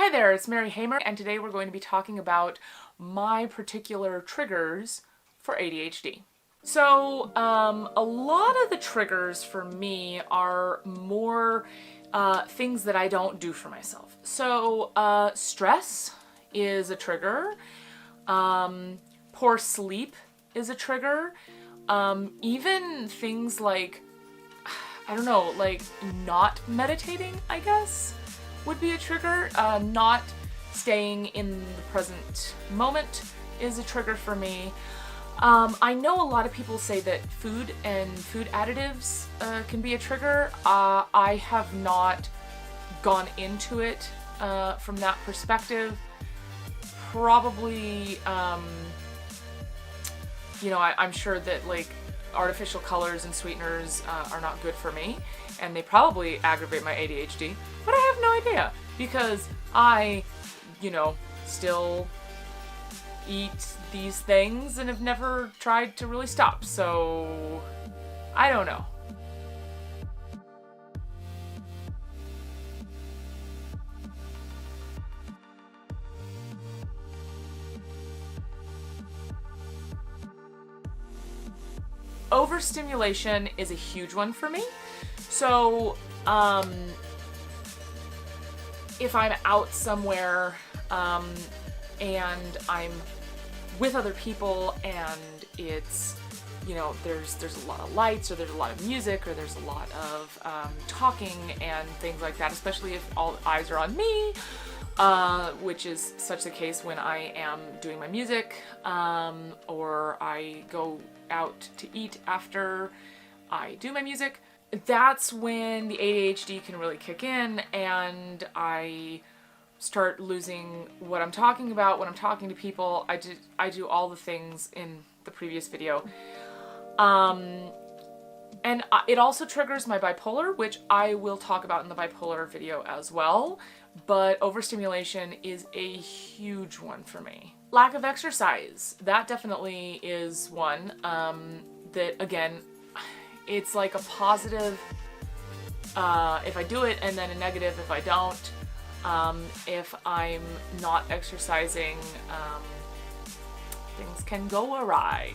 Hi there, it's Mary Hamer, and today we're going to be talking about my particular triggers for ADHD. So, a lot of the triggers for me are more things that I don't do for myself. So, stress is a trigger. Poor sleep is a trigger. Even things like, I don't know, like not meditating, I guess, would be a trigger. Not staying in the present moment is a trigger for me. I know a lot of people say that food and food additives can be a trigger. I have not gone into it from that perspective. Probably, I'm sure that like artificial colors and sweeteners are not good for me, and they probably aggravate my ADHD, but I have no idea because I, still eat these things and have never tried to really stop, so I don't know. Overstimulation is a huge one for me. So, if I'm out somewhere and I'm with other people and it's, there's a lot of lights or there's a lot of music or there's a lot of talking and things like that, especially if all eyes are on me, which is such the case when I am doing my music, or I go out to eat after I do my music. That's when the ADHD can really kick in and I start losing what I'm talking about when I'm talking to people. I do all the things in the previous video. And it also triggers my bipolar, which I will talk about in the bipolar video as well. But overstimulation is a huge one for me. Lack of exercise, that definitely is one that, again, it's like a positive if I do it and then a negative if I don't. If I'm not exercising, things can go awry.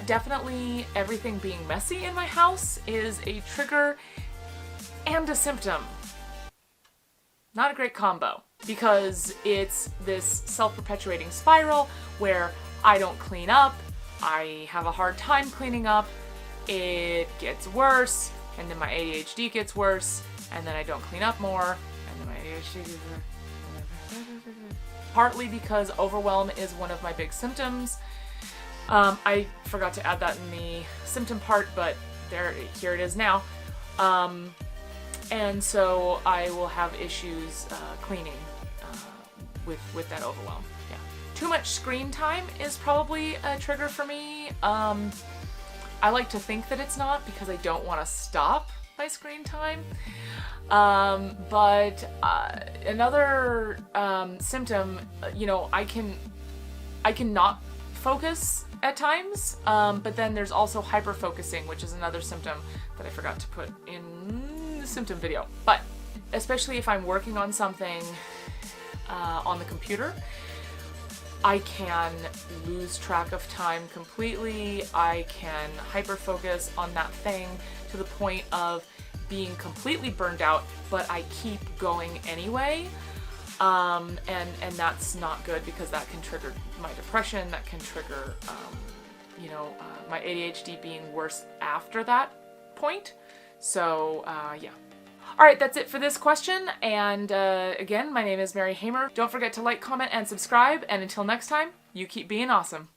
Definitely everything being messy in my house is a trigger and a symptom. Not a great combo, because it's this self-perpetuating spiral where I don't clean up, I have a hard time cleaning up, it gets worse, and then my ADHD gets worse, and then I don't clean up more, and then my ADHD gets worse. Partly because overwhelm is one of my big symptoms. I forgot to add that in the symptom part, but here it is now. And so I will have issues cleaning with that overwhelm. Yeah. Too much screen time is probably a trigger for me. I like to think that it's not because I don't want to stop my screen time. But another symptom, I can not focus at times, but then there's also hyper-focusing, which is another symptom that I forgot to put in the symptom video. But especially if I'm working on something on the computer, I can lose track of time completely. I can hyper-focus on that thing to the point of being completely burned out, but I keep going anyway. And that's not good because that can trigger my depression, that can trigger, my ADHD being worse after that point. So, yeah. Alright, that's it for this question, and again, my name is Mary Hamer. Don't forget to like, comment, and subscribe, and until next time, you keep being awesome.